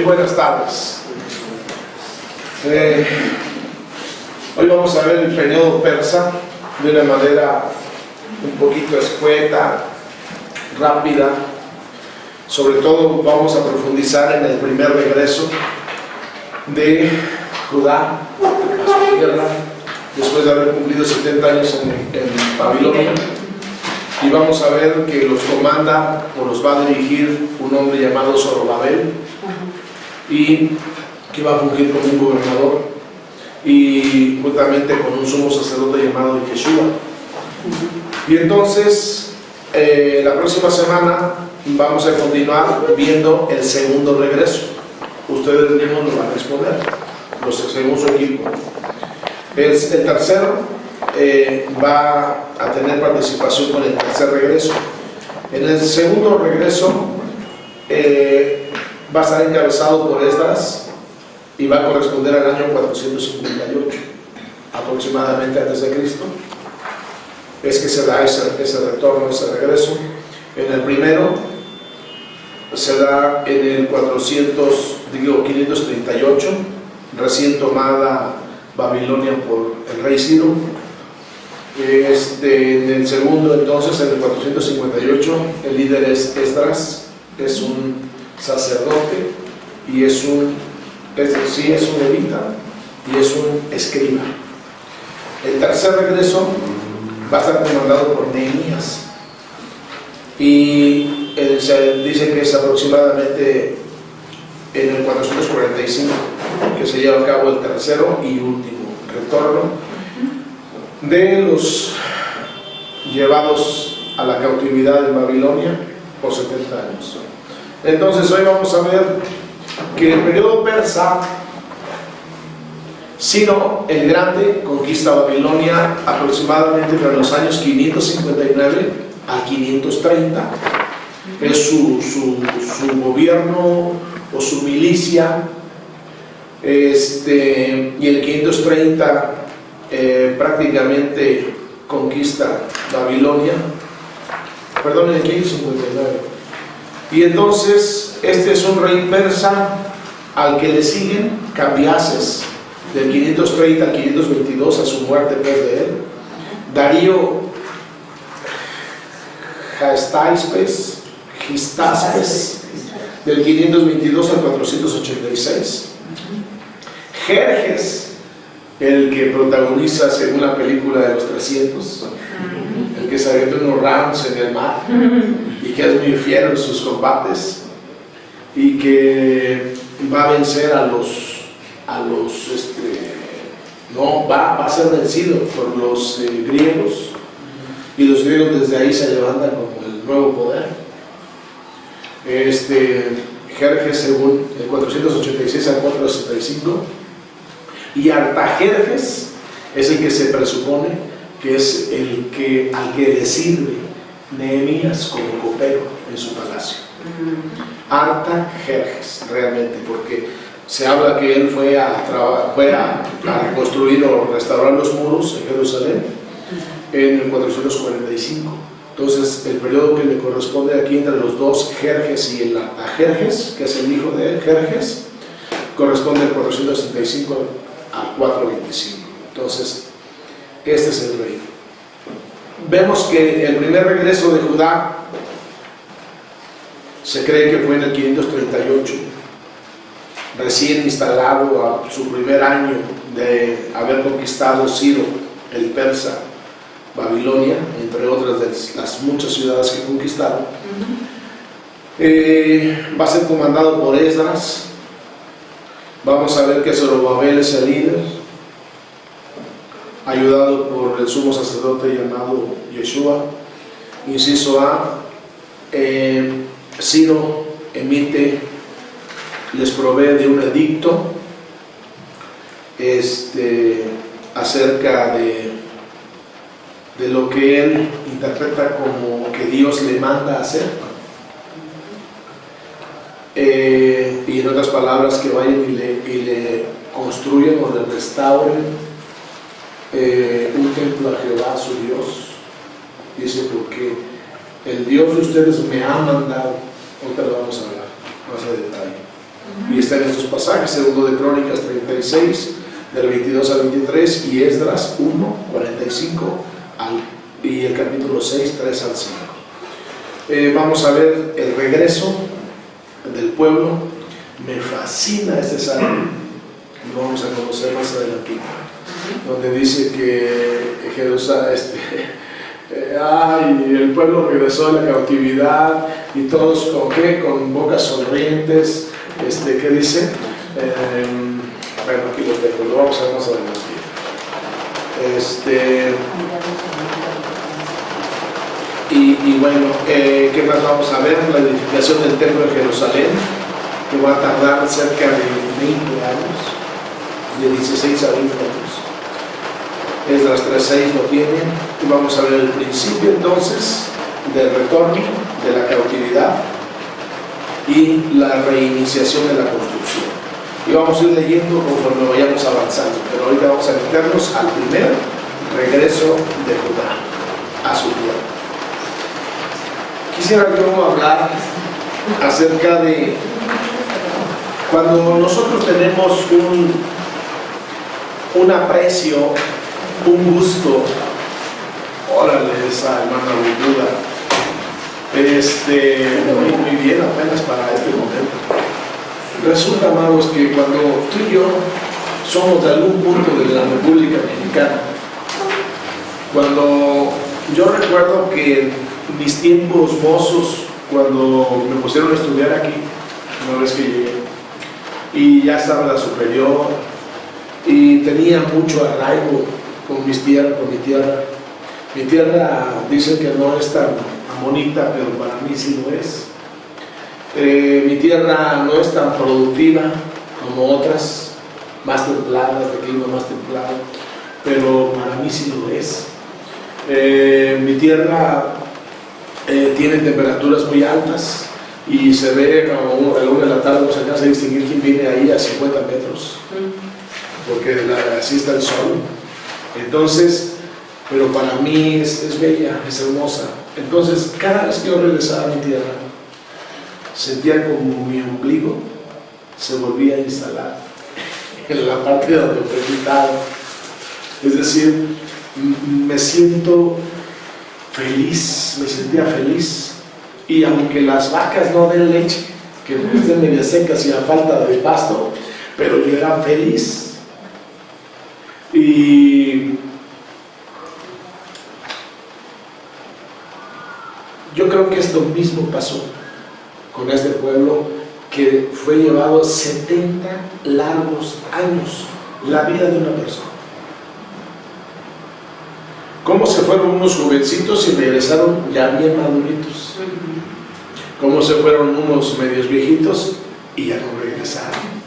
buenas tardes. Hoy vamos a ver el periodo persa de una manera un poquito escueta, rápida. Sobre todo vamos a profundizar en el primer regreso de Judá a su tierra, después de haber cumplido 70 años en Babilonia. Y vamos a ver que los comanda o los va a dirigir un hombre llamado Zorobabel, y que va a fungir como un gobernador, y juntamente con un sumo sacerdote llamado Yeshua. Y entonces la próxima semana vamos a continuar viendo el segundo regreso. Ustedes mismos nos van a exponer, según su equipo. El tercero va a tener participación con el tercer regreso. En el segundo regreso va a estar encabezado por Esdras y va a corresponder al año 458 aproximadamente antes de Cristo. Es que se da ese retorno, ese regreso. En el primero se da en el 538, recién tomada Babilonia por el rey Ciro. En el segundo, entonces, en el 458, el líder es Esdras, es un sacerdote y es un levita y es un escriba. El tercer regreso va a estar comandado por Nehemías, y se dice que es aproximadamente en el 445 que se lleva a cabo el tercero y último retorno de los llevados a la cautividad en Babilonia por 70 años. Entonces hoy vamos a ver que el periodo persa, Ciro el Grande conquista Babilonia aproximadamente entre los años 559 a 530. Es su gobierno o su milicia. Y el 530 prácticamente conquista Babilonia, perdón, en el 559. Y entonces este es un rey persa al que le siguen Cambiases, del 530 al 522, a su muerte después de él. Darío Gistaspes, del 522 al 486. Jerjes, el que protagoniza según la película de los 300, el que se avienta unos rounds en el mar y que es muy fiero en sus combates y que va a vencer va a ser vencido por los griegos, y los griegos desde ahí se levantan como el nuevo poder. Jerjes, según el 486 al 465, y Artajerjes es el que se presupone que es al que le sirve Nehemías como copero en su palacio. Artajerjes, realmente, porque se habla que él fue a reconstruir o restaurar los muros en Jerusalén en el 445. Entonces el periodo que le corresponde aquí entre los dos Jerjes y el Artajerjes, que es el hijo de Jerjes, corresponde al 465 al 425. Entonces este es el rey. Vemos que el primer regreso de Judá se cree que fue en el 538, recién instalado a su primer año de haber conquistado Ciro el persa Babilonia, entre otras de las muchas ciudades que conquistaron. Va a ser comandado por Esdras. Vamos a ver que Zorobabel es el líder, ayudado por el sumo sacerdote llamado Yeshua. Inciso A, Ciro les provee de un edicto acerca de lo que él interpreta como que Dios le manda hacer, y en otras palabras que vayan y le construyan o le restauren un templo a Jehová su Dios. Dice, porque el Dios de ustedes me ha mandado. Ahorita lo vamos a hablar más a detalle. Y está en estos pasajes, segundo de Crónicas 36, del 22 al 23, y Esdras 1, 45, y el capítulo 6, 3 al 5. Vamos a ver el regreso del pueblo. Me fascina este salmo, lo vamos a conocer más adelante, donde dice que Jerusalén, el pueblo regresó de la cautividad y todos con qué, con bocas sonrientes. ¿Qué dice? Bueno, aquí lo tengo, lo vamos a ver más adelante. Y bueno, ¿qué más vamos a ver? La edificación del templo de Jerusalén, que va a tardar cerca de 20 años, de 16 a 20 años. Esdras 3:6 lo tiene, y vamos a ver el principio entonces del retorno de la cautividad y la reiniciación de la construcción. Y vamos a ir leyendo conforme vayamos avanzando, pero ahorita vamos a meternos al primer regreso de Judá a su tierra. Quisiera yo hablar acerca de cuando nosotros tenemos un aprecio, un gusto. Órale, esa hermana Buda. Muy bien, apenas para este momento. Resulta, amados, que cuando tú y yo somos de algún punto de la República Mexicana, cuando yo recuerdo que en mis tiempos mozos, cuando me pusieron a estudiar aquí, una vez que llegué, y ya estaba la superior, y tenía mucho arraigo con mi tierra. Mi tierra dicen que no es tan bonita, pero para mí sí lo es. Mi tierra no es tan productiva como otras, más templadas, de clima más templado, pero para mí sí lo es. Mi tierra tiene temperaturas muy altas y se ve como a la 1 de la tarde no se alcanza a distinguir quién viene ahí a 50 metros, porque así está el sol. Entonces, pero para mí es bella, es hermosa. Entonces, cada vez que yo regresaba a mi tierra, sentía como mi ombligo se volvía a instalar en la parte donde fue quitado. Es decir, me siento feliz, me sentía feliz. Y aunque las vacas no den leche, que estén medio secas y a falta de pasto, pero yo era feliz. Y yo creo que esto mismo pasó con este pueblo, que fue llevado 70 largos años, la vida de una persona. ¿Cómo se fueron unos jovencitos y regresaron ya bien maduritos? ¿Cómo se fueron unos medios viejitos y ya no regresaron?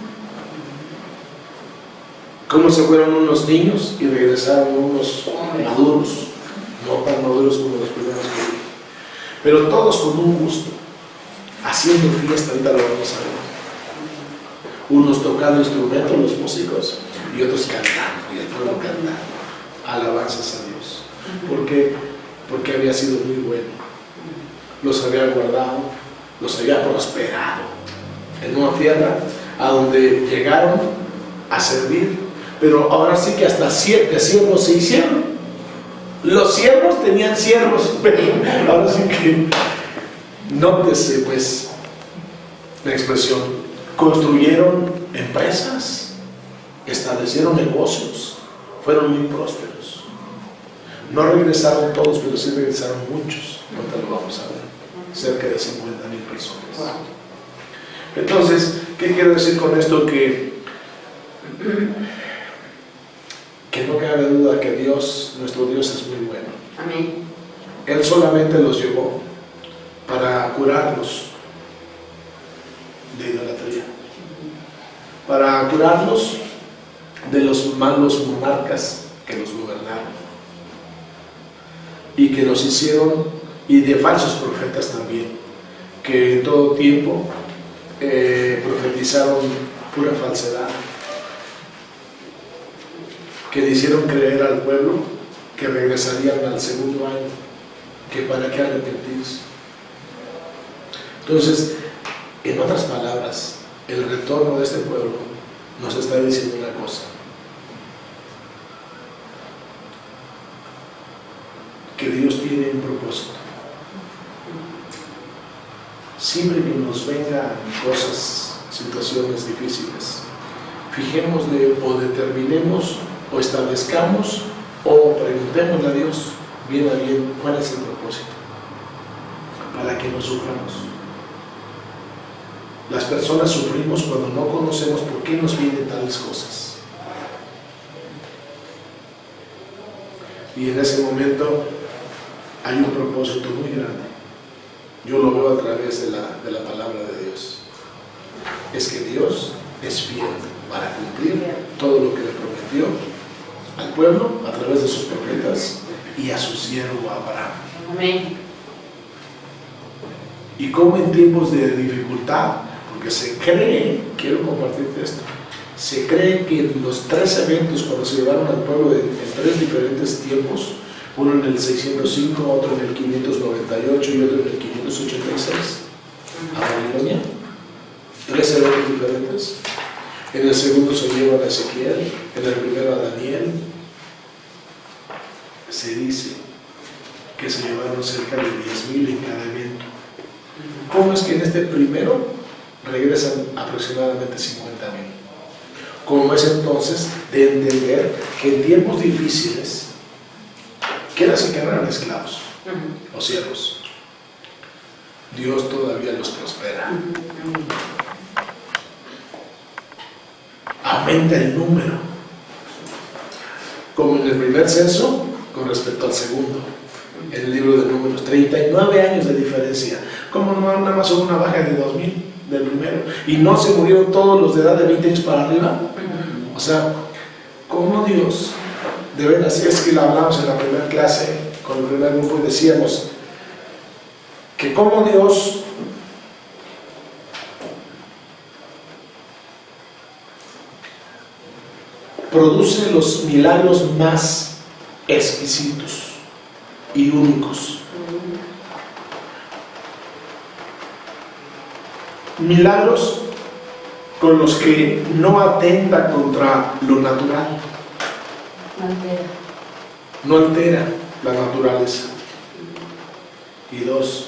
¿Cómo se fueron unos niños y regresaron unos maduros? No tan maduros como los primeros que vi, pero todos con un gusto, haciendo fiesta. Ahorita lo vamos a ver. Unos tocando instrumentos, los músicos, y otros cantando, y el pueblo cantando alabanzas a Dios. ¿Por qué? Porque había sido muy bueno, los había guardado, los había prosperado en una tierra a donde llegaron a servir. Pero ahora sí que hasta 7 siervos se hicieron. Los siervos tenían siervos, pero ahora sí que nótese pues la expresión. Construyeron empresas, establecieron negocios, fueron muy prósperos. No regresaron todos, pero sí regresaron muchos. Ahorita lo vamos a ver, cerca de 50,000 personas. Entonces, ¿qué quiero decir con esto? Que no cabe duda que Dios, nuestro Dios, es muy bueno. Amén. Él solamente los llevó para curarlos de idolatría, para curarlos de los malos monarcas que los gobernaron y que los hicieron, y de falsos profetas también, que en todo tiempo profetizaron pura falsedad, que le hicieron creer al pueblo que regresarían al segundo año, que para qué arrepentirse. Entonces, en otras palabras, el retorno de este pueblo nos está diciendo una cosa: que Dios tiene un propósito. Siempre que nos vengan cosas, situaciones difíciles, fijémosle o determinemos o establezcamos o preguntémosle a Dios bien a bien cuál es el propósito para que no suframos. Las personas sufrimos cuando no conocemos por qué nos vienen tales cosas, y en ese momento hay un propósito muy grande. Yo lo veo a través de la palabra de Dios. Es que Dios es fiel para cumplir todo lo que le prometió al pueblo a través de sus profetas y a su siervo Abraham. Amén. Y como en tiempos de dificultad, porque se cree, quiero compartirte esto, se cree que en los 3 eventos cuando se llevaron al pueblo en 3 diferentes tiempos, uno en el 605, otro en el 598 y otro en el 586, a Babilonia, 3 eventos diferentes. En el segundo se llevan a Ezequiel, en el primero a Daniel. Se dice que se llevaron cerca de 10,000 en cada evento. ¿Cómo es que en este primero regresan aproximadamente 50,000? ¿Cómo es entonces de entender que en tiempos difíciles, que eran esclavos o siervos, Dios todavía los prospera? Aumenta el número, como en el primer censo con respecto al segundo. En el libro de Números, 39 años de diferencia. Como no nada más hubo una baja de 2,000 del primero y no se murieron todos los de edad de 20 años para arriba. O sea, como Dios, de veras, es que lo hablamos en la primera clase con el primer grupo y decíamos que como Dios produce los milagros más exquisitos y únicos. Milagros con los que no atenta contra lo natural, no altera la naturaleza. Y 2,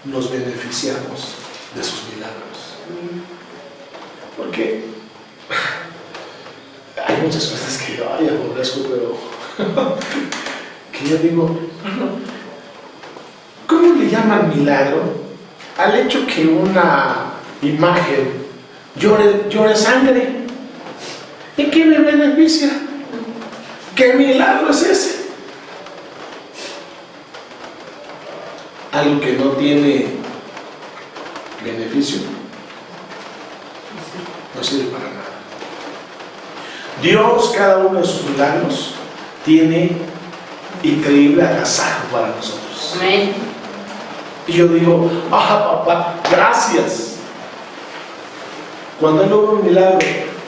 nos beneficiamos de sus milagros. Porque hay muchas cosas que yo aborrezco, pero que yo digo, ¿cómo le llaman milagro al hecho que una imagen llore sangre? ¿Y qué me beneficia? ¿Qué milagro es ese? Algo que no tiene beneficio no sirve para nada. Dios, cada uno de sus milagros, tiene increíble agasajo para nosotros. Amén. Y yo digo, papá, gracias. Cuando él logra un milagro,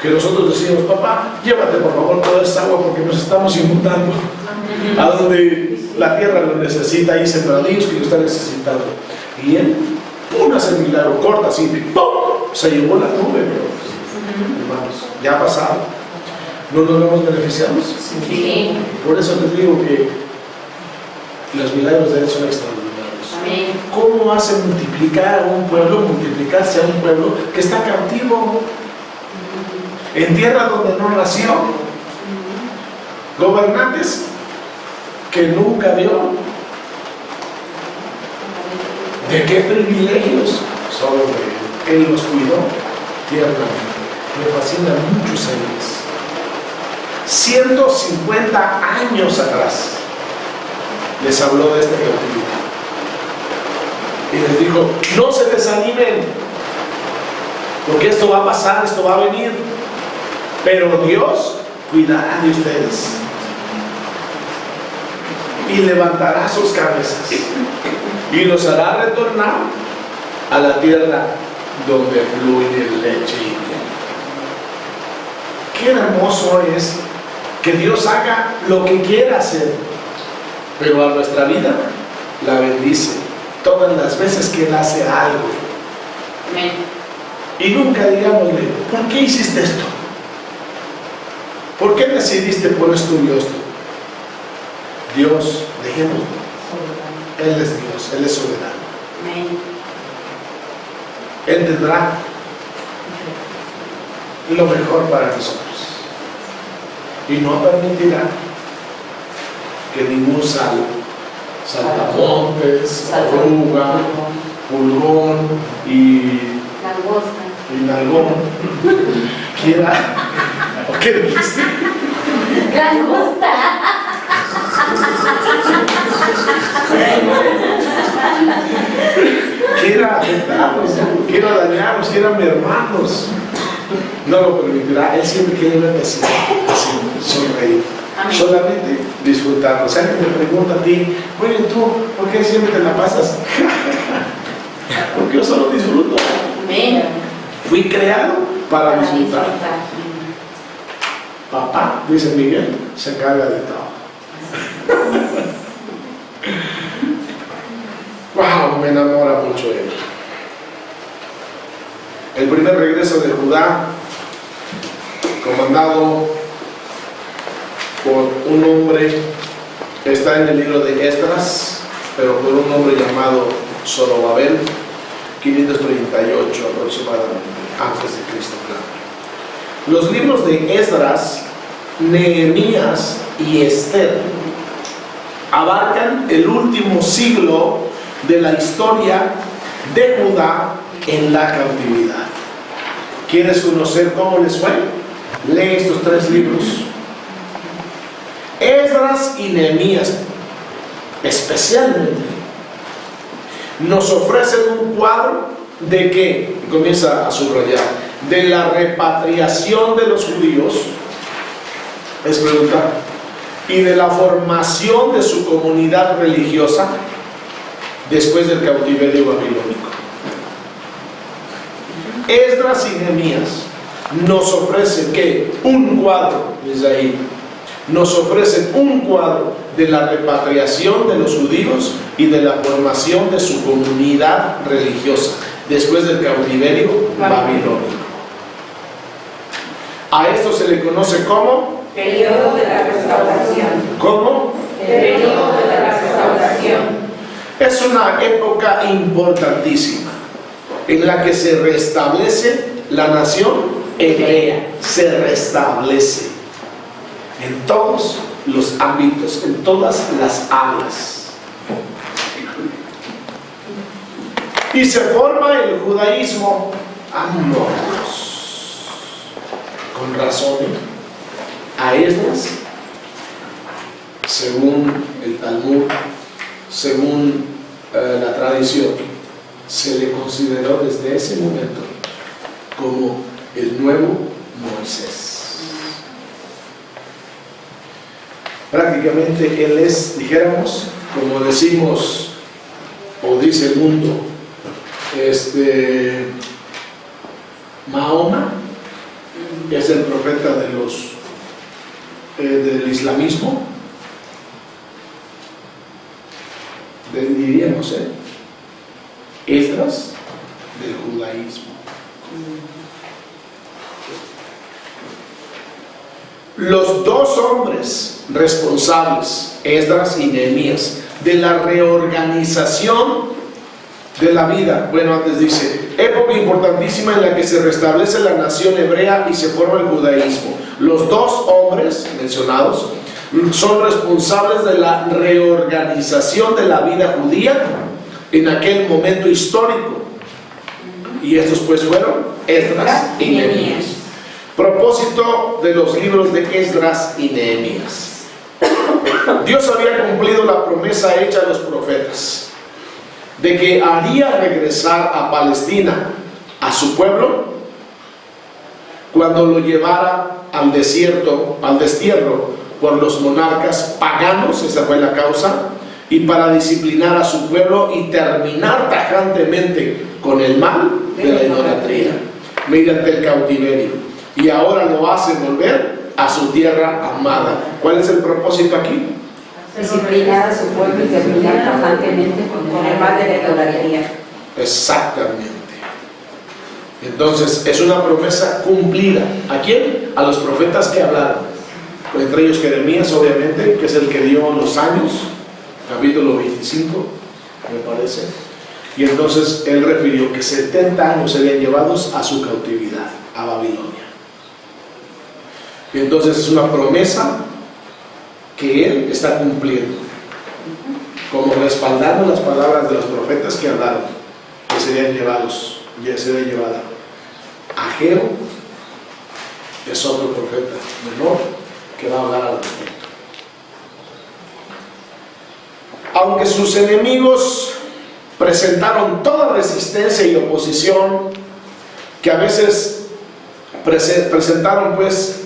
que nosotros decimos, papá, llévate por favor toda esta agua porque nos estamos inundando. A donde la tierra lo necesita, hay sembradíos que lo están necesitando. Y él, hace el milagro, corta así, ¡pum! Se llevó la nube, hermanos, ya ha pasado. ¿No nos vemos beneficiados? Sí. Por eso les digo que los milagros de él son extraordinarios. Amén. ¿Cómo hace multiplicar a un pueblo, multiplicarse a un pueblo que está cautivo en tierra donde no nació? Gobernantes que nunca vio. ¿De qué privilegios? Solo de él los cuidó tiernamente. Me fascina mucho series. 150 años atrás les habló de esta cautividad y les dijo, no se desanimen porque esto va a pasar, esto va a venir, pero Dios cuidará de ustedes y levantará sus cabezas y los hará retornar a la tierra donde fluye leche y miel. Qué hermoso es que Dios haga lo que quiera hacer, pero a nuestra vida la bendice todas las veces que Él hace algo. Amén. Y nunca digámosle, ¿por qué hiciste esto? ¿Por qué decidiste por esto y esto? Dios, dejémoslo. Él es Dios, Él es soberano. Amén. Él tendrá lo mejor para nosotros. Y no permitirá que ningún saltamontes, oruga, pulgón y nalgón quiera. ¿O qué dijiste? Langosta. Quiera afectarnos, quiera dañarnos, quiera mermarnos. No lo permitirá. Él siempre quiere verte así, sonreír. Amén. Solamente disfrutarlo. Si alguien me pregunta a ti, oye, ¿tú por qué siempre te la pasas? Porque yo solo disfruto. Amén. Fui creado para disfrutar. Papá, dice Miguel, se encarga de todo. Wow, me enamora mucho él. El primer regreso de Judá, comandado por un hombre, está en el libro de Esdras, pero por un hombre llamado Zorobabel, 538 aproximadamente, antes de Cristo, claro. Los libros de Esdras, Nehemías y Esther abarcan el último siglo de la historia de Judá en la cautividad. ¿Quieres conocer cómo les fue? Lee estos tres libros. Esdras y Nehemías especialmente nos ofrecen un cuadro de que, comienza a subrayar, de la repatriación de los judíos, es preguntar, y de la formación de su comunidad religiosa después del cautiverio babilónico. Esdras y Nehemías nos ofrecen que un cuadro, desde ahí, nos ofrecen un cuadro de la repatriación de los judíos y de la formación de su comunidad religiosa después del cautiverio babilónico. A esto se le conoce como Periodo de la restauración. ¿cómo? Periodo de la restauración. Es una época importantísima en la que se restablece la nación hebrea, se restablece en todos los ámbitos, en todas las áreas. Y se forma el judaísmo. Vámonos. Con razón, a Esdras, según el Talmud, según la tradición, se le consideró desde ese momento como el nuevo Moisés. Prácticamente él es, dijéramos, como decimos o dice el mundo, Mahoma es el profeta de del islamismo, diríamos, Esdras del judaísmo. Los dos hombres responsables, Esdras y Nehemías, de la reorganización de la vida. Bueno, antes dice, época importantísima en la que se restablece la nación hebrea y se forma el judaísmo. Los dos hombres mencionados son responsables de la reorganización de la vida judía en aquel momento histórico. Y estos pues fueron Esdras y Nehemías. Propósito de los libros de Esdras y Nehemías. Dios había cumplido la promesa hecha a los profetas de que haría regresar a Palestina a su pueblo cuando lo llevara al desierto, al destierro por los monarcas paganos, esa fue la causa, y para disciplinar a su pueblo y terminar tajantemente con el mal de la idolatría mediante el cautiverio. Y ahora lo hace volver a su tierra amada. ¿Cuál es el propósito aquí? Disciplinar a su pueblo y terminar tajantemente con el mal de la idolatría. Exactamente. Entonces es una promesa cumplida. ¿A quién? A los profetas que hablaron, entre ellos Jeremías, obviamente, que es el que dio los años, capítulo 25 me parece, y entonces él refirió que 70 años serían llevados a su cautividad, a Babilonia. Y entonces es una promesa que él está cumpliendo, como respaldando las palabras de los profetas que hablaron, que serían llevados, ya sería llevada. Ageo es otro profeta menor que va a hablar al respecto. Aunque sus enemigos presentaron toda resistencia y oposición, que a veces presentaron pues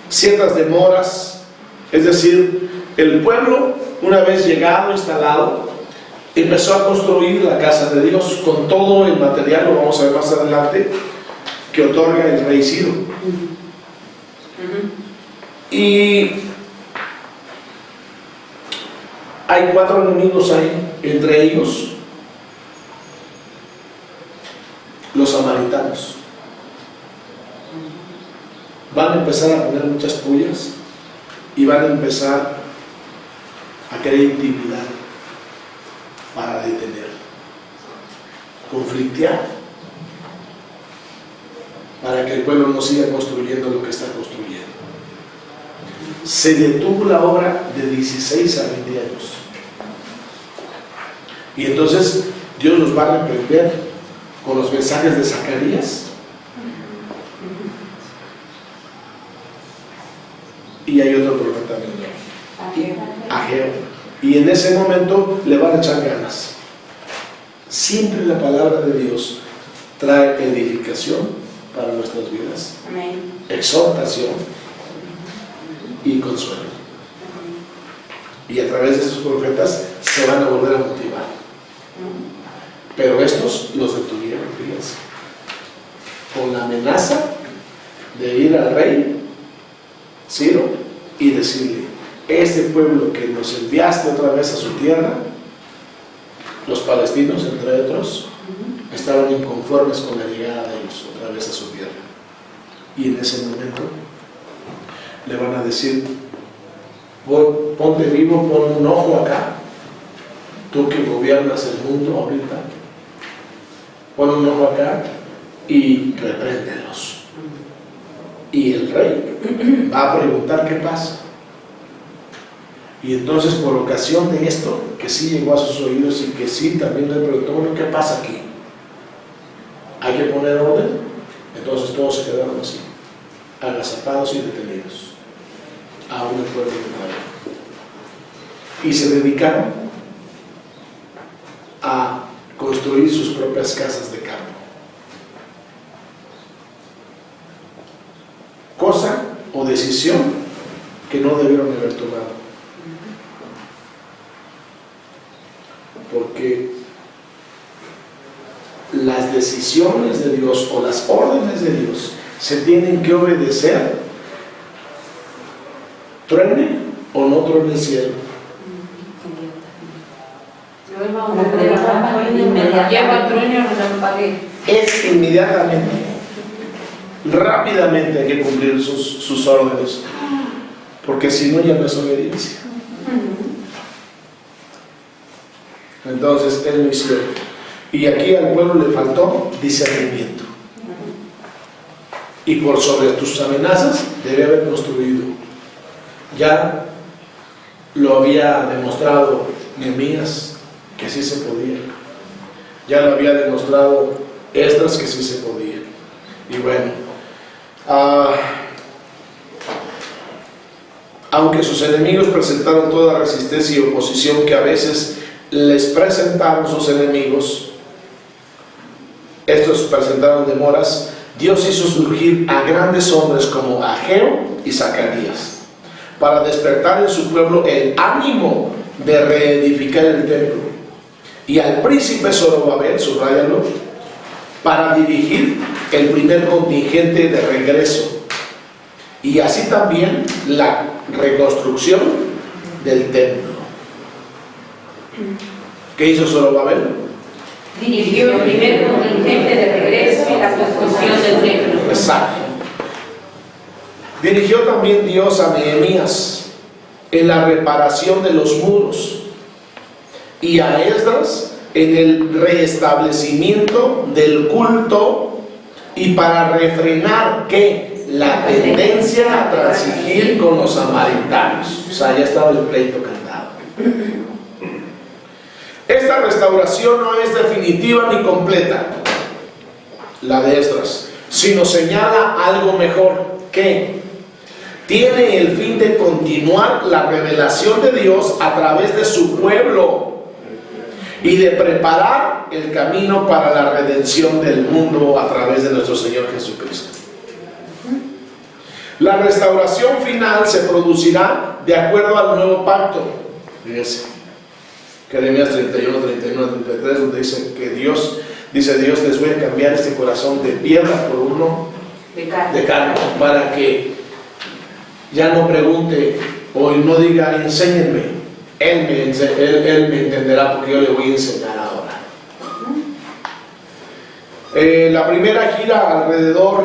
ciertas demoras, es decir, el pueblo, una vez llegado, instalado, empezó a construir la casa de Dios con todo el material, lo vamos a ver más adelante, que otorga el rey Ciro. Y hay 4 enemigos ahí, entre ellos los samaritanos. Van a empezar a poner muchas pullas y van a empezar a querer intimidar para detener, conflictear, para que el pueblo no siga construyendo lo que está construyendo. Se detuvo la obra de 16 a 20 años. Y entonces Dios los va a reprender con los mensajes de Zacarías. Y hay otro profeta menor, Ageo. Y en ese momento le van a echar ganas. Siempre la palabra de Dios trae edificación para nuestras vidas, exhortación y consuelo. Y a través de estos profetas se van a volver a motivar. Pero estos los detuvieron, fíjense, con la amenaza de ir al rey Ciro y decirle: este pueblo que nos enviaste otra vez a su tierra, los palestinos entre otros, estaban inconformes con la llegada de ellos otra vez a su tierra. Y en ese momento le van a decir: ponte vivo, pon un ojo acá, tú que gobiernas el mundo ahorita, pon un ojo acá y repréndelos. Y el rey va a preguntar qué pasa. Y entonces, por ocasión de esto, que sí llegó a sus oídos y que sí también le preguntó: bueno, ¿qué pasa aquí? ¿Hay que poner orden? Entonces todos se quedaron así, agazapados y detenidos, aún el pueblo de Israel. Y se dedicaron a construir sus propias casas de campo. Cosa o decisión que no debieron haber tomado. Porque las decisiones de Dios o las órdenes de Dios se tienen que obedecer, truene o no truene el cielo. Es inmediatamente, rápidamente hay que cumplir sus órdenes, porque si no ya no es obediencia. Entonces él lo hicieron. Y aquí al pueblo le faltó discernimiento. Y por sobre tus amenazas debe haber construido. Ya lo había demostrado Nehemías que sí se podía. Ya lo había demostrado Esdras que sí se podía. Y bueno, aunque sus enemigos presentaron toda resistencia y oposición que a veces les presentaron sus enemigos, estos presentaron demoras, Dios hizo surgir a grandes hombres como Ageo y Zacarías para despertar en su pueblo el ánimo de reedificar el templo, y al príncipe Zorobabel, subráyalo, para dirigir el primer contingente de regreso, y así también la reconstrucción del templo. ¿Qué hizo Zorobabel? Dirigió el primer contingente de regreso y la construcción del templo. Exacto. Dirigió también Dios a Nehemías en la reparación de los muros y a Esdras en el restablecimiento del culto y para refrenar ¿qué? La tendencia a transigir con los samaritanos. O sea, ya estaba el pleito cantado. Esta restauración no es definitiva ni completa, la de Esdras, sino señala algo mejor, que tiene el fin de continuar la revelación de Dios a través de su pueblo y de preparar el camino para la redención del mundo a través de nuestro Señor Jesucristo. La restauración final se producirá de acuerdo al nuevo pacto. Fíjense, Jeremías 31, 39, 33, donde dice que Dios, les voy a cambiar este corazón de piedra por uno de carne, para que ya no pregunte o no diga enséñenme. Él me entenderá porque yo le voy a enseñar ahora. La primera gira alrededor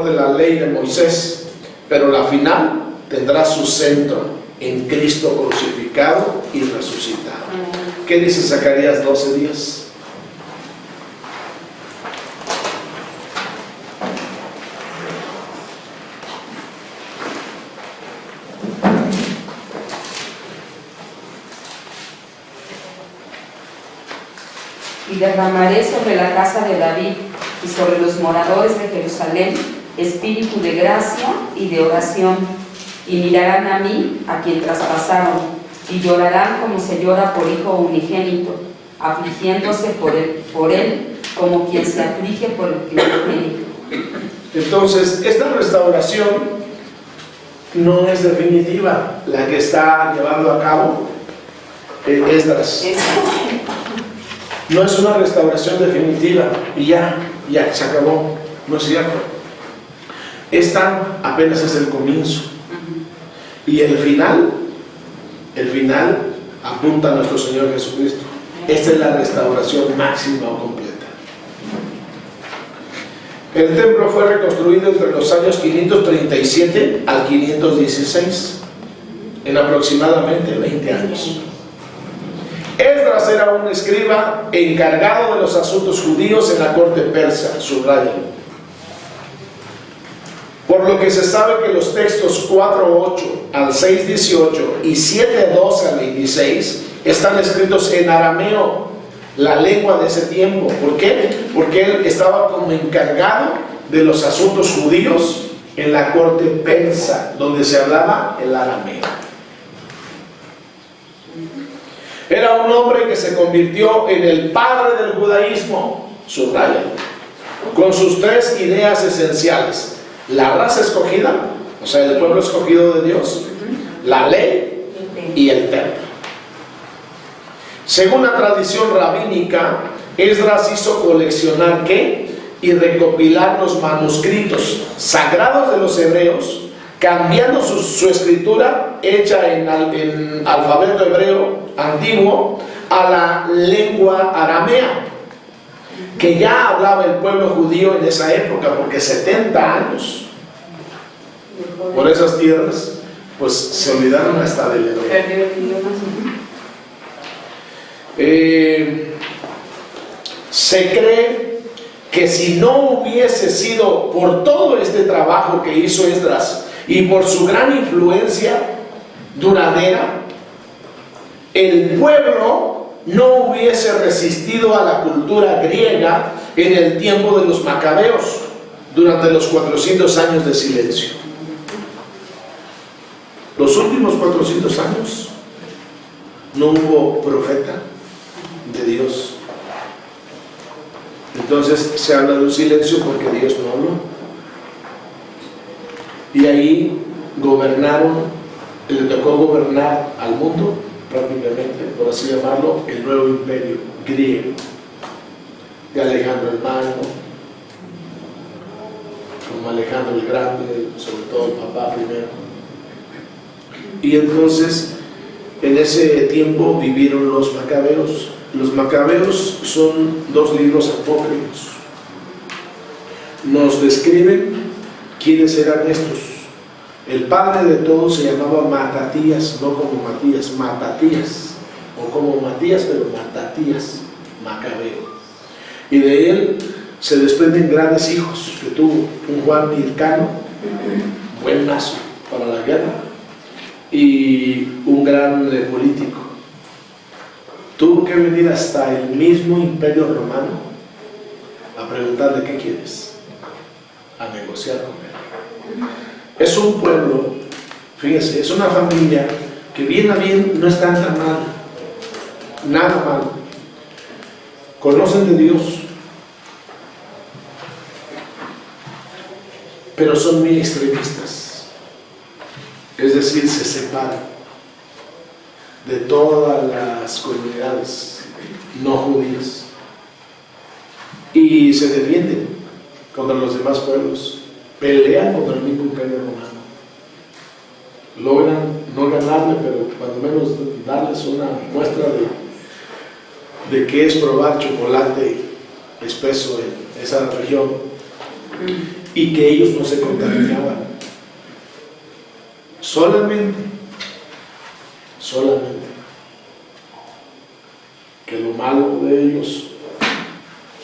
de la ley de Moisés, pero la final tendrá su centro en Cristo crucificado y resucitado. ¿Qué dice Zacarías 12:10? Y derramaré sobre la casa de David y sobre los moradores de Jerusalén espíritu de gracia y de oración, y mirarán a mí, a quien traspasaron, y llorarán como se llora por hijo unigénito, afligiéndose por él como quien se aflige por el primogénito. Entonces, esta restauración no es definitiva, la que está llevando a cabo Esdras. No es una restauración definitiva y ya se acabó, no es cierto. Esta apenas es el comienzo. Y el final apunta a nuestro Señor Jesucristo. Esta es la restauración máxima o completa. El templo fue reconstruido entre los años 537 al 516, en aproximadamente 20 años. Esdras era un escriba encargado de los asuntos judíos en la corte persa, subrayan. Por lo que se sabe que los textos 4:8 al 6:18 y 7:12 al 26 están escritos en arameo, la lengua de ese tiempo. ¿Por qué? Porque él estaba como encargado de los asuntos judíos en la corte persa, donde se hablaba el arameo. Era un hombre que se convirtió en el padre del judaísmo, subraya, con sus tres ideas esenciales: la raza escogida, o sea, el pueblo escogido de Dios, la ley y el templo. Según la tradición rabínica, Esdras hizo coleccionar y recopilar los manuscritos sagrados de los hebreos, cambiando su escritura hecha en alfabeto hebreo antiguo a la lengua aramea, que ya hablaba el pueblo judío en esa época, porque 70 años por esas tierras pues se olvidaron hasta del hebreo. Se cree que si no hubiese sido por todo este trabajo que hizo Esdras y por su gran influencia duradera, el pueblo no hubiese resistido a la cultura griega en el tiempo de los macabeos, durante los 400 años de silencio. Los últimos 400 años no hubo profeta de Dios. Entonces se habla de un silencio porque Dios no habló. Y ahí le tocó gobernar al mundo prácticamente, por así llamarlo, el nuevo imperio griego de Alejandro el Magno, como Alejandro el Grande, sobre todo el Papa primero. Y entonces en ese tiempo vivieron los macabeos, Los Macabeos son 2 libros apócrifos. Nos describen quiénes eran estos. El padre de todos se llamaba Matatías, no como Matías, Matatías, o como Matías, pero Matatías, Macabeo. Y de él se desprenden grandes hijos que tuvo: un Juan Hircano, buen mazo para la guerra, y un gran político. Tuvo que venir hasta el mismo Imperio Romano a preguntarle: ¿qué quieres? A negociar con él. Es un pueblo, fíjense, es una familia que bien a bien no están tan mal, nada mal. Conocen de Dios, pero son muy extremistas, es decir, se separan de todas las comunidades no judías y se defienden contra los demás pueblos, pelean contra el mismo Imperio Romano, logran no ganarle, pero cuando menos darles una muestra de qué es probar chocolate espeso en esa región, y que ellos no se contaminaban. Solamente que lo malo de ellos,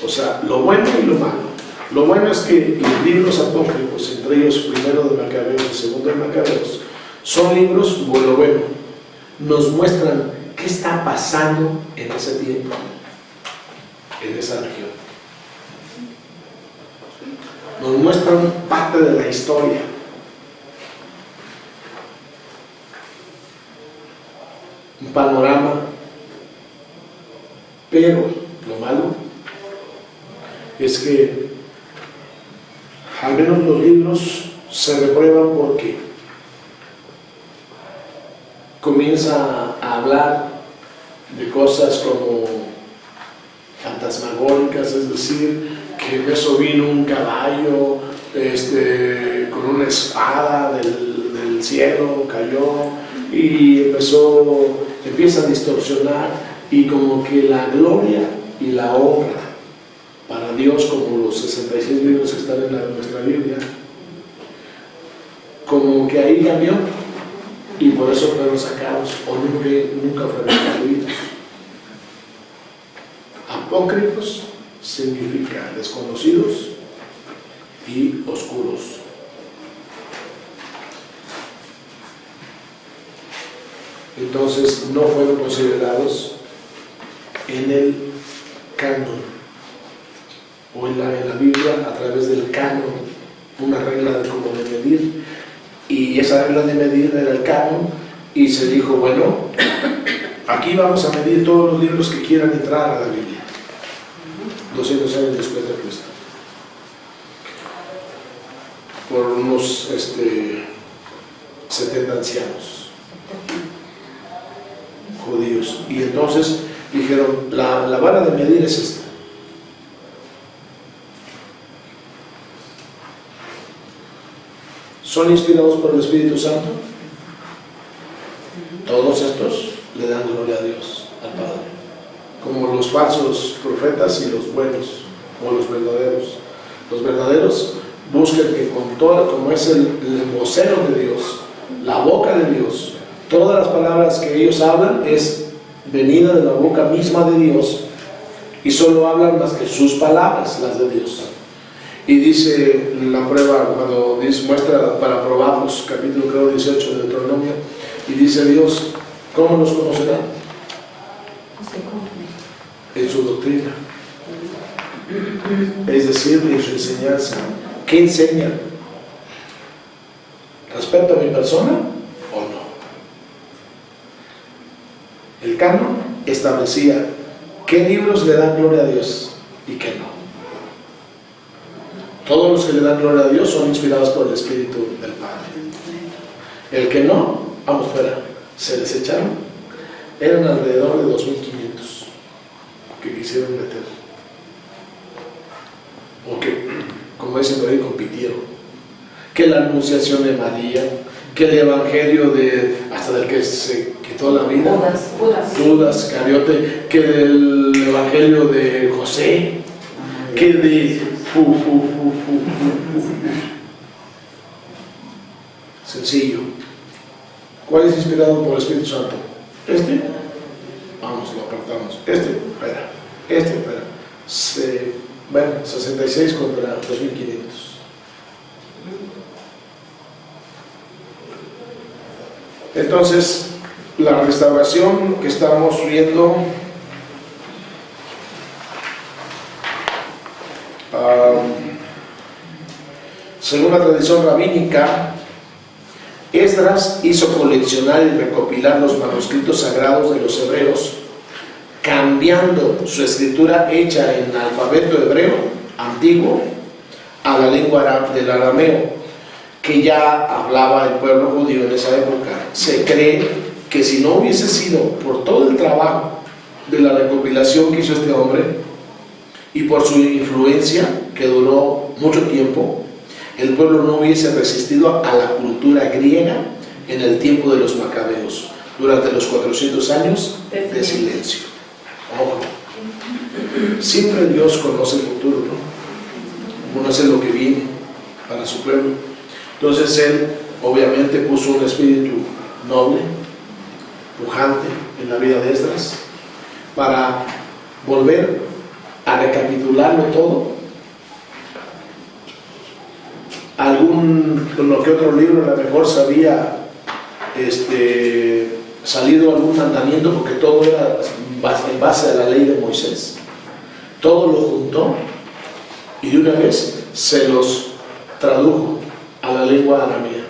o sea, lo bueno y lo malo. Lo bueno es que los libros apócrifos, entre ellos primero de Macabeos y segundo de Macabeos, son libros, bueno, nos muestran qué está pasando en ese tiempo, en esa región. Nos muestran parte de la historia. Un panorama, pero lo malo es que al menos los libros se reprueban porque comienza a hablar de cosas como fantasmagóricas, es decir, que en eso vino un caballo con una espada del cielo, cayó y empieza a distorsionar, y como que la gloria y la honra para Dios, como los 66 libros que están en nuestra Biblia, como que ahí cambió, y por eso fueron sacados o nunca fueron incluidos. Apócrifos significa desconocidos y oscuros. Entonces no fueron considerados en el canon o en la Biblia a través del canon, una regla de cómo de medir, y esa regla de medir era el canon, y se dijo, bueno, aquí vamos a medir todos los libros que quieran entrar a la Biblia 200 años después de Cristo, por unos 70 ancianos judíos. Y entonces dijeron, la vara de medir es esta. ¿Son inspirados por el Espíritu Santo? Todos estos le dan gloria a Dios, al Padre, como los falsos profetas y los buenos, o los verdaderos. Los verdaderos buscan que con todo, como es el vocero de Dios, la boca de Dios, todas las palabras que ellos hablan es venida de la boca misma de Dios, y solo hablan más que sus palabras, las de Dios. Y dice la prueba, cuando muestra para probarlos, capítulo creo 18 de Deuteronomio, y dice Dios, ¿cómo los conocerán? En su doctrina, es decir, en su enseñanza. ¿Qué enseñan? ¿Respecto a mi persona o no? El canon establecía qué libros le dan gloria a Dios y qué no. Todos los que le dan gloria a Dios son inspirados por el Espíritu del Padre. El que no, vamos fuera, se desecharon. Eran alrededor de 2.500 que quisieron meter, o que, como dicen por ahí, compitieron. Que la anunciación de María, que el evangelio de hasta del que se quitó la vida, Judas Iscariote, que el evangelio de José, que de sencillo. ¿Cuál es inspirado por el Espíritu Santo? Vamos, lo apartamos. Espera. Bueno, 66 contra 2500. Entonces, la restauración que estamos viendo según la tradición rabínica, Esdras hizo coleccionar y recopilar los manuscritos sagrados de los hebreos, cambiando su escritura hecha en alfabeto hebreo antiguo a la lengua del arameo, que ya hablaba el pueblo judío en esa época. Se cree que si no hubiese sido por todo el trabajo de la recopilación que hizo este hombre y por su influencia, que duró mucho tiempo, el pueblo no hubiese resistido a la cultura griega en el tiempo de los macabeos, durante los 400 años de silencio. Ojo, siempre Dios conoce el futuro, ¿no? Conoce lo que viene para su pueblo. Entonces Él obviamente puso un espíritu noble, pujante en la vida de Esdras, para volver a recapitularlo todo. Con lo que otro libro a lo mejor se había salido algún mandamiento, porque todo era en base a la ley de Moisés. Todo lo juntó y de una vez se los tradujo a la lengua aramea,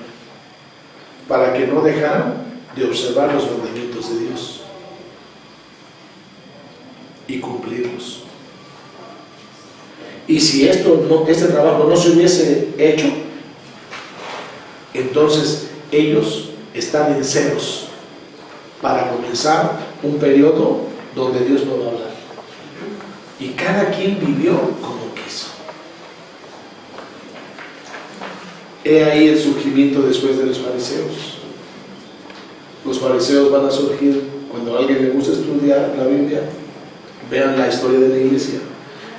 para que no dejaran de observar los mandamientos de Dios y cumplirlos. Y si este trabajo no se hubiese hecho, entonces ellos están en ceros para comenzar un periodo donde Dios no va a hablar. Y cada quien vivió como quiso. He ahí el surgimiento después de los fariseos. Los fariseos van a surgir cuando a alguien le gusta estudiar la Biblia. Vean la historia de la iglesia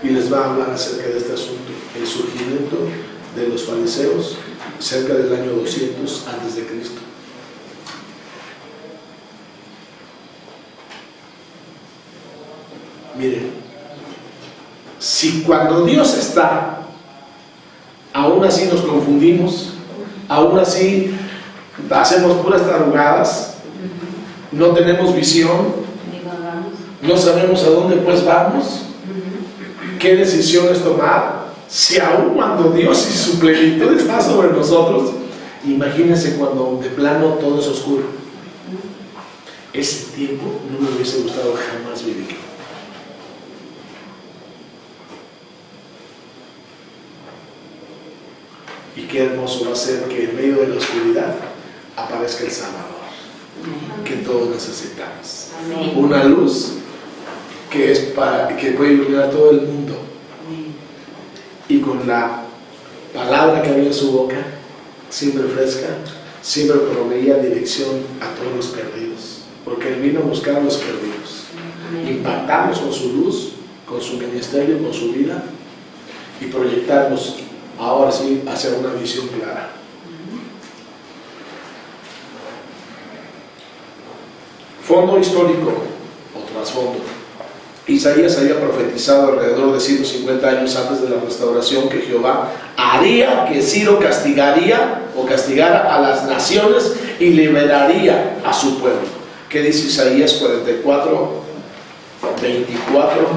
y les va a hablar acerca de este asunto, el surgimiento de los fariseos cerca del año 200 antes de Cristo. Miren, si cuando Dios está, aún así nos confundimos, aún así hacemos puras tarugadas, no tenemos visión, no sabemos a dónde pues vamos, qué decisiones tomar, si aún cuando Dios y su plenitud está sobre nosotros, imagínense cuando de plano todo es oscuro. Ese tiempo no me hubiese gustado jamás vivir. Y qué hermoso va a ser que en medio de la oscuridad aparezca el Salvador, que todos necesitamos. Amén. Una luz que puede iluminar todo el mundo. Y con la palabra que había en su boca, siempre fresca, siempre proveía dirección a todos los perdidos, porque Él vino a buscar a los perdidos, impactarlos con su luz, con su ministerio, con su vida, y proyectarlos ahora sí hacia una visión clara. Fondo histórico o trasfondo. Isaías había profetizado alrededor de 150 años antes de la restauración que Jehová haría que Ciro castigara a las naciones y liberaría a su pueblo. ¿Qué dice Isaías 44, 24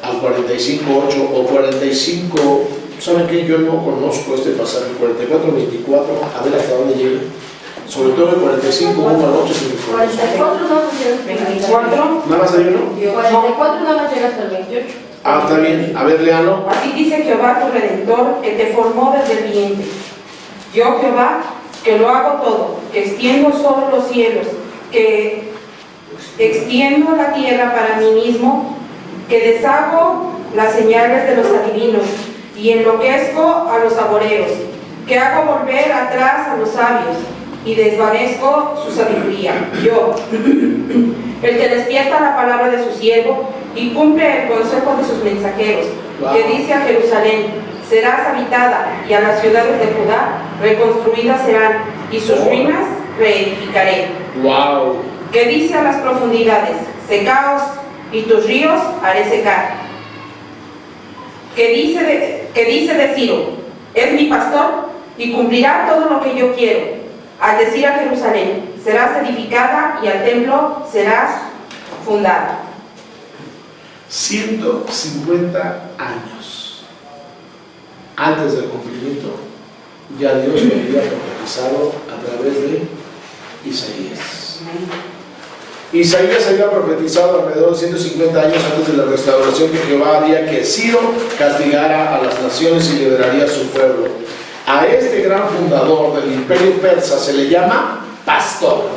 al 45, 8 o 45? ¿Saben qué? Yo no conozco este pasaje. 44, 24, a ver hasta dónde llega. Sobre todo el 45, 1 al 8 se me fue. 44 no más llegas hasta el 24. ¿Nada más hay uno? 44 nada más llegas hasta el 28. Ah, está bien. A ver, léalo. Así dice Jehová tu Redentor, que te formó desde el vientre. Yo Jehová, que lo hago todo, que extiendo sobre los cielos, que extiendo la tierra para mí mismo, que deshago las señales de los adivinos y enloquezco a los saboreos, que hago volver atrás a los sabios y desvanezco su sabiduría. Yo, el que despierta la palabra de su siervo y cumple el consejo de sus mensajeros, que dice a Jerusalén, serás habitada, y a las ciudades de Judá reconstruidas serán, y sus ruinas reedificaré. Wow. Que dice a las profundidades, secaos, y tus ríos haré secar. Que dice de Ciro, es mi pastor y cumplirá todo lo que yo quiero. Al decir a Jerusalén, serás edificada, y al templo serás fundada. 150 años antes del cumplimiento, ya Dios lo había profetizado a través de Isaías. Isaías había profetizado alrededor de 150 años antes de la restauración que Jehová haría que Ciro castigara a las naciones y liberaría a su pueblo. A este gran fundador del imperio persa se le llama pastor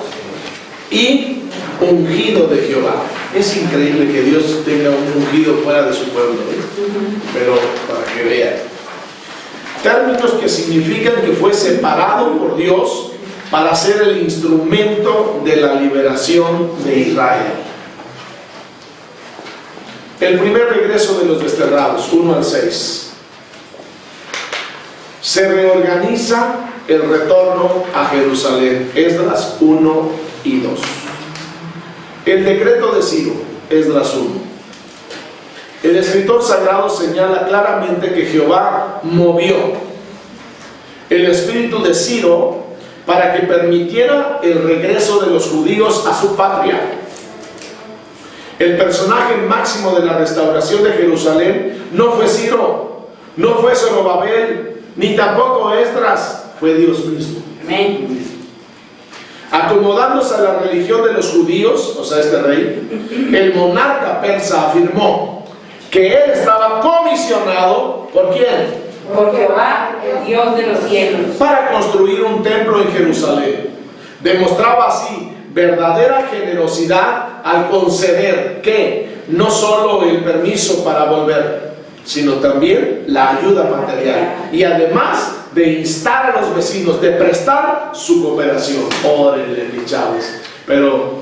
y ungido de Jehová. Es increíble que Dios tenga un ungido fuera de su pueblo, pero para que vean. Términos que significan que fue separado por Dios para ser el instrumento de la liberación de Israel. El primer regreso de los desterrados, 1 al 6. Se reorganiza el retorno a Jerusalén, Esdras 1 y 2. El decreto de Ciro, Esdras 1. El escritor sagrado señala claramente que Jehová movió el espíritu de Ciro para que permitiera el regreso de los judíos a su patria. El personaje máximo de la restauración de Jerusalén no fue Ciro, no fue Zorobabel, ni tampoco Esdras, fue Dios mismo. Amén. Acomodándose a la religión de los judíos, o sea, este rey, el monarca persa afirmó que él estaba comisionado, ¿por quién? Por Jehová, el Dios de los cielos, Para construir un templo en Jerusalén. Demostraba así verdadera generosidad al conceder que no solo el permiso para volver, sino también la ayuda material, y además de instar a los vecinos, de prestar su cooperación. Órenle, mis chavos. Pero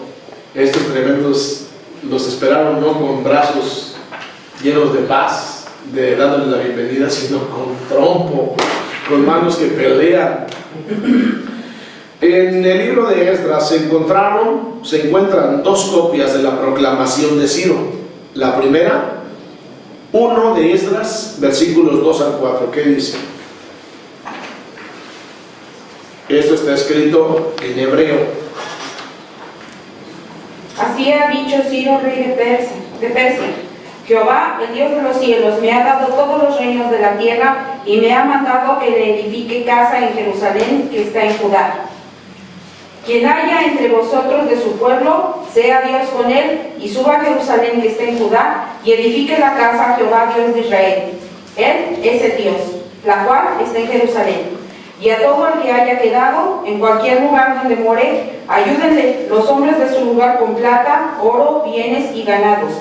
estos tremendos los esperaron no con brazos llenos de paz, de dándoles la bienvenida, sino con trompo, con manos que pelean. En el libro de Esdras se encuentran dos copias de la proclamación de Ciro. La primera, 1 de Esdras, versículos 2 al 4. ¿Qué dice? Esto está escrito en hebreo. Así ha dicho Ciro, rey de Persia. Jehová, el Dios de los cielos, me ha dado todos los reinos de la tierra y me ha mandado que le edifique casa en Jerusalén, que está en Judá. Quien haya entre vosotros de su pueblo, sea Dios con él, y suba a Jerusalén, que está en Judá, y edifique la casa a Jehová, Dios de Israel. Él es el Dios, la cual está en Jerusalén. Y a todo el que haya quedado en cualquier lugar donde more, ayúdenle los hombres de su lugar con plata, oro, bienes y ganados,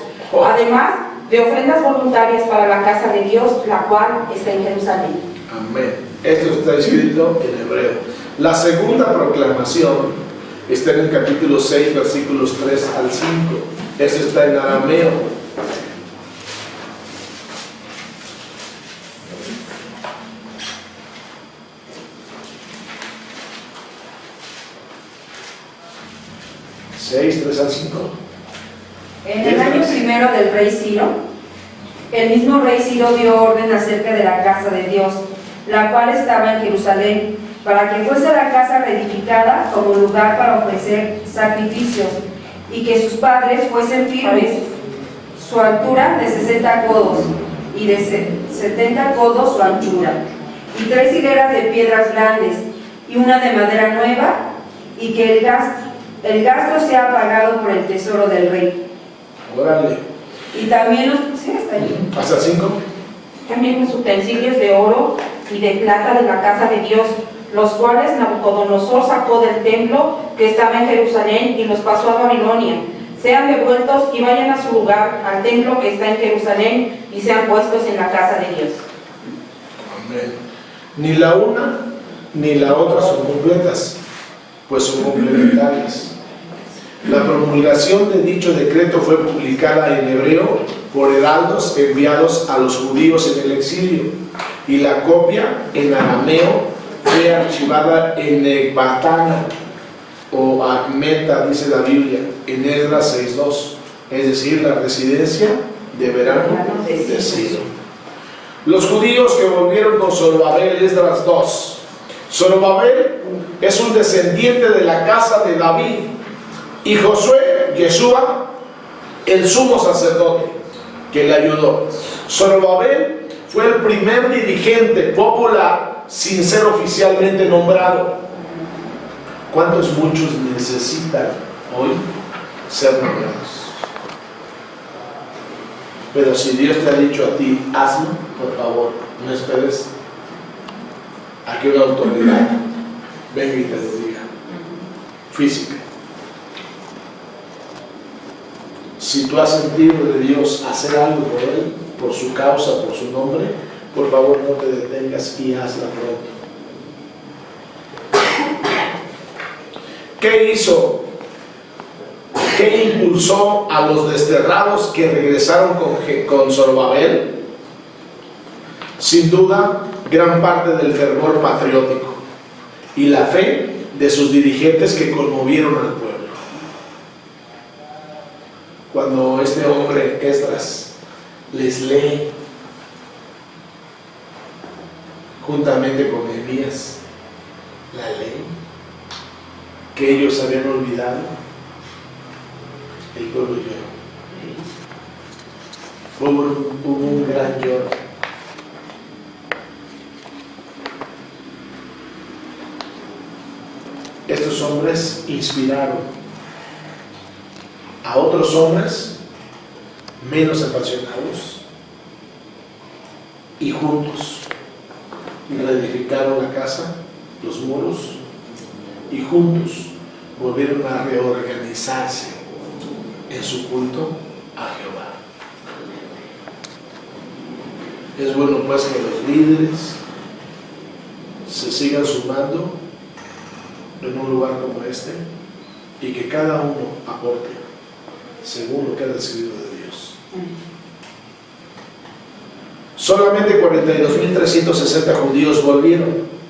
además de ofrendas voluntarias para la casa de Dios, la cual está en Jerusalén. Amén. Esto está escrito en hebreo. La segunda proclamación está en el capítulo 6, versículos 3 al 5. Eso está en arameo. ¿6, 3 al 5? En el año primero del rey Ciro, el mismo rey Ciro dio orden acerca de la casa de Dios, la cual estaba en Jerusalén, para que fuese la casa reedificada como lugar para ofrecer sacrificios, y que sus padres fuesen firmes, su altura de 60 codos, y de 70 codos su anchura, y 3 hileras de piedras grandes, y una de madera nueva, y que el gasto sea pagado por el tesoro del rey. Órale. Y también sí, está ahí. ¿Hasta 5? También los utensilios de oro y de plata de la casa de Dios, los cuales Nabucodonosor sacó del templo que estaba en Jerusalén y los pasó a Babilonia. Sean devueltos y vayan a su lugar, al templo que está en Jerusalén, y sean puestos en la casa de Dios. Amén. Ni la una ni la otra son completas, pues son complementarias. La promulgación de dicho decreto fue publicada en hebreo por heraldos enviados a los judíos en el exilio, y la copia en arameo fue archivada en Ecbatana o Acmeta, dice la Biblia, en Esdras 6:2, es decir, la residencia de verano de Silo. Los judíos que volvieron con Zorobabel, Esdras 2. Zorobabel es un descendiente de la casa de David, y Josué, Yeshua, el sumo sacerdote, que le ayudó. Zorobabel fue el primer dirigente popular sin ser oficialmente nombrado. ¿Cuántos muchos necesitan hoy ser nombrados? Pero si Dios te ha dicho a ti, hazlo, por favor, no esperes a que una autoridad venga y te lo diga. Física. Si tú has sentido de Dios hacer algo por Él, por su causa, por su nombre, por favor no te detengas y hazla pronto. ¿Qué hizo? ¿Qué impulsó a los desterrados que regresaron con Zorobabel? Sin duda, gran parte del fervor patriótico y la fe de sus dirigentes que conmovieron al pueblo. Cuando este hombre, Esdras, les lee juntamente con Nehemías la ley que ellos habían olvidado, el pueblo lloró. Hubo un gran lloro. Estos hombres inspiraron a otros hombres menos apasionados y juntos reedificaron la casa, los muros, y juntos volvieron a reorganizarse en su culto a Jehová. Es bueno pues que los líderes se sigan sumando en un lugar como este y que cada uno aporte según lo que ha recibido de Dios. Solamente 42.360 judíos volvieron,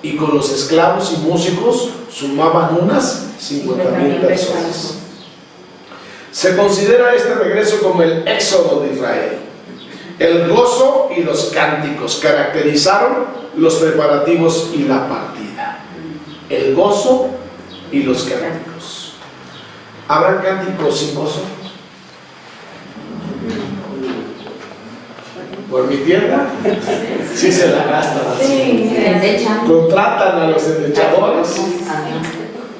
y con los esclavos y músicos sumaban unas 50.000 personas. Se considera este regreso como el éxodo de Israel. El gozo y los cánticos caracterizaron los preparativos y la partida. El gozo y los cánticos. ¿Habrá cánticos sin gozo? Por mi tierra, sí se la gastan así. Contratan a los endechadores,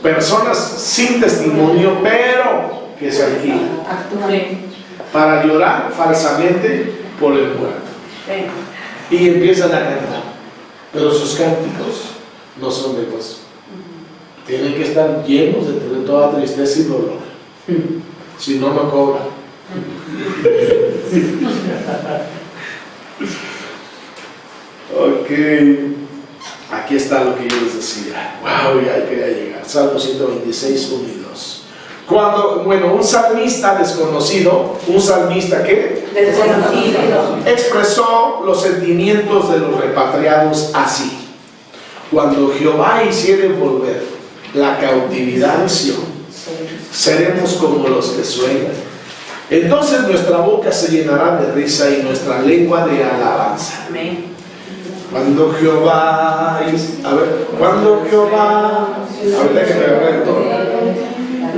personas sin testimonio, pero que se alquilan para llorar falsamente por el muerto. Y empiezan a cantar, pero sus cánticos no son de gozo. Tienen que estar llenos de toda tristeza y dolor. Si no, no cobran. Ok. Aquí está lo que yo les decía. Wow, ya quería llegar. Salmo 126, 1 y 2. Cuando, un salmista desconocido, un salmista ¿qué? Desconocido. Expresó los sentimientos de los repatriados así: cuando Jehová hiciere volver la cautividad de Sión, seremos como los que sueñan. Entonces nuestra boca se llenará de risa y nuestra lengua de alabanza. Amén. Cuando Jehová, cuando Jehová, ahorita que me agarré el tono.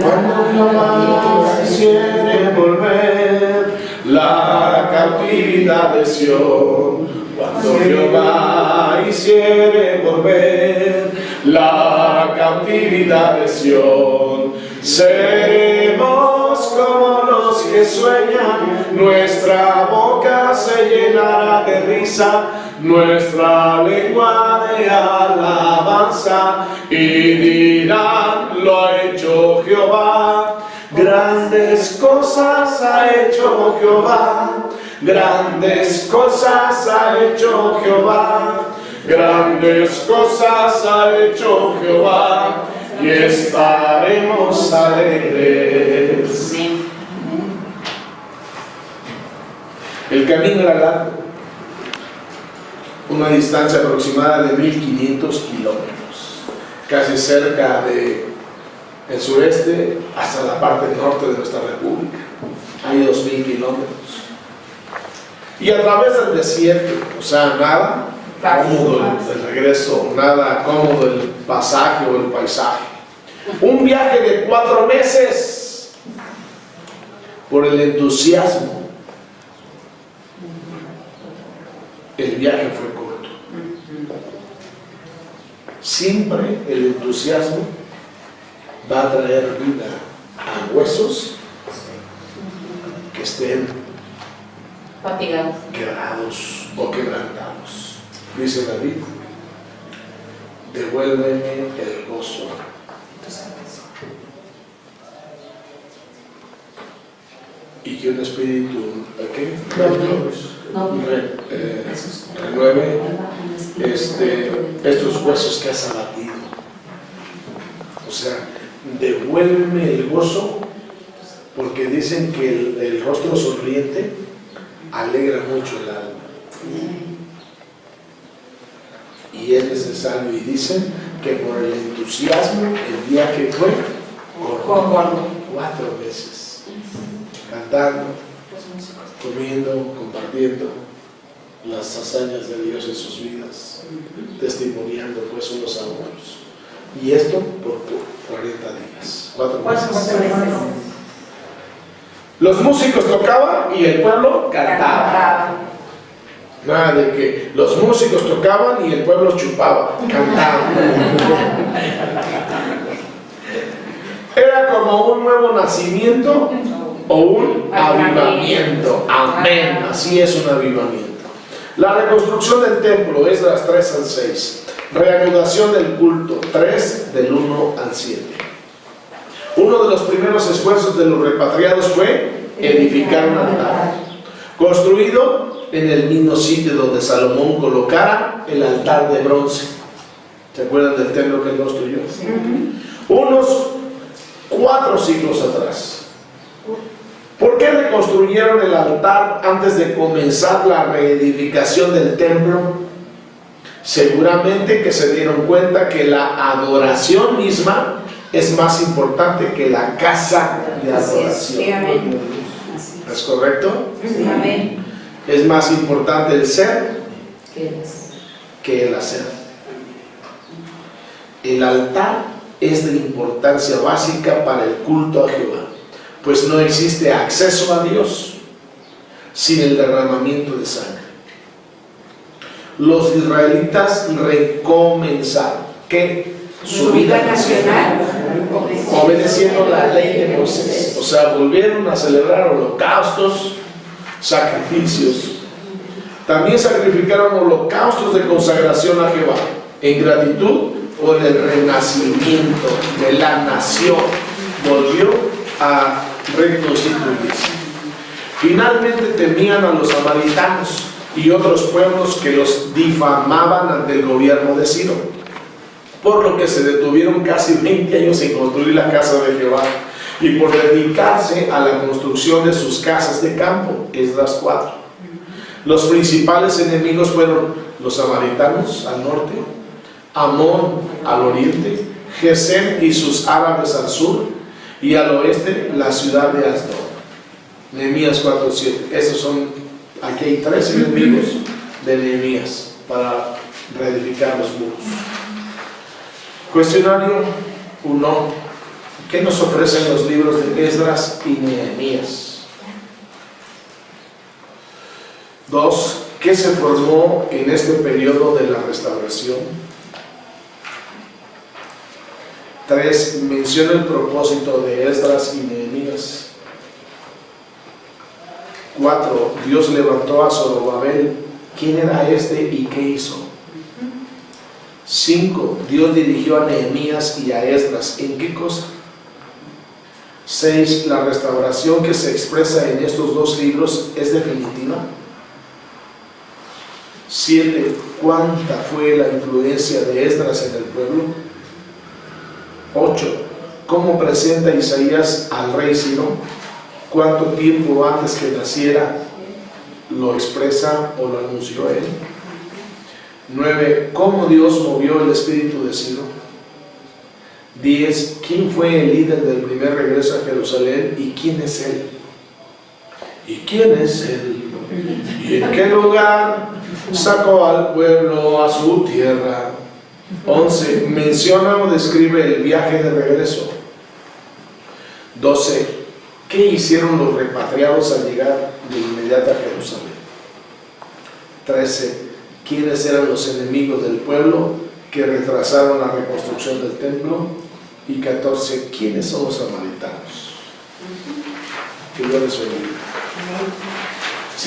Cuando Jehová hiciere volver la cautividad de Sión, cuando Jehová hiciere volver la cautividad de Sión, seremos como los que sueñan, nuestra boca se llenará de risa, nuestra lengua de alabanza, y dirán: lo ha hecho Jehová, grandes cosas ha hecho Jehová, grandes cosas ha hecho Jehová, Grandes cosas ha hecho Jehová y estaremos alegres. El camino era largo, una distancia aproximada de 1500 kilómetros, casi cerca del sureste hasta la parte norte de nuestra república. Hay 2000 kilómetros. Y a través del desierto, o sea, nada cómodo el regreso, nada cómodo el pasaje o el paisaje. Un viaje de 4 meses por el entusiasmo. El viaje fue corto. Siempre el entusiasmo va a traer vida a huesos que estén Fatigados. quebrados o quebrantados. Dice David, devuélveme el gozo. Y que un espíritu, ¿qué? Renueve estos huesos que has abatido. O sea, devuélveme el gozo, porque dicen que el rostro sonriente alegra mucho el alma. Y es necesario, y dicen que por el entusiasmo el viaje fue corto, 4 meses, cantando, comiendo, compartiendo las hazañas de Dios en sus vidas, testimoniando pues unos a otros. Y esto por 40 días, 4 meses. Los músicos tocaban y el pueblo cantaba. Nada de que los músicos tocaban y el pueblo chupaba, cantaban. Era como un nuevo nacimiento o un avivamiento. Amén. Así es un avivamiento. La reconstrucción del templo, Esdras 3 al 6. Reanudación del culto, 3 del 1 al 7. Uno de los primeros esfuerzos de los repatriados fue edificar un altar, construido en el mismo sitio donde Salomón colocara el altar de bronce. ¿Se acuerdan del templo que él construyó? Unos 4 siglos atrás. ¿Por qué reconstruyeron el altar antes de comenzar la reedificación del templo? Seguramente que se dieron cuenta que la adoración misma es más importante que la casa de adoración. ¿Es correcto? Amén. Es más importante el ser que el hacer. El altar es de importancia básica para el culto a Jehová, pues no existe acceso a Dios sin el derramamiento de sangre. Los israelitas recomenzaron ¿qué? Su vida nacional, obedeciendo la ley de Moisés. O sea, volvieron a celebrar holocaustos, sacrificios. También sacrificaron holocaustos de consagración a Jehová en gratitud por el renacimiento de la nación. Volvió a reconstituirse. Finalmente temían a los samaritanos y otros pueblos que los difamaban ante el gobierno de Ciro, por lo que se detuvieron casi 20 años en construir la casa de Jehová y por dedicarse a la construcción de sus casas de campo. Esdras 4. Los principales enemigos fueron los samaritanos al norte, Amón al oriente, Gesem y sus árabes al sur, y al oeste la ciudad de Asdod. Nehemías 4:7. Esos son, aquí hay 3 enemigos de Nehemías para reedificar los muros. Cuestionario 1. ¿Qué nos ofrecen los libros de Esdras y Nehemías? 2. ¿Qué se formó en este periodo de la restauración? 3. Menciona el propósito de Esdras y Nehemías. 4. Dios levantó a Zorobabel. ¿Quién era este y qué hizo? 5. Dios dirigió a Nehemías y a Esdras. ¿En qué cosa? 6. La restauración que se expresa en estos 2 libros es definitiva. 7. ¿Cuánta fue la influencia de Esdras en el pueblo? 8. ¿Cómo presenta Isaías al rey Ciro? ¿Cuánto tiempo antes que naciera lo expresa o lo anunció él? 9. ¿Cómo Dios movió el espíritu de Ciro? 10. ¿Quién fue el líder del primer regreso a Jerusalén y quién es él? ¿Y quién es él? ¿Y en qué lugar sacó al pueblo a su tierra? 11. Menciona o describe el viaje de regreso. 12. ¿Qué hicieron los repatriados al llegar de inmediato a Jerusalén? 13. ¿Quiénes eran los enemigos del pueblo que retrasaron la reconstrucción del templo? Y 14. ¿Quiénes son los samaritanos? Que Dios les bendiga.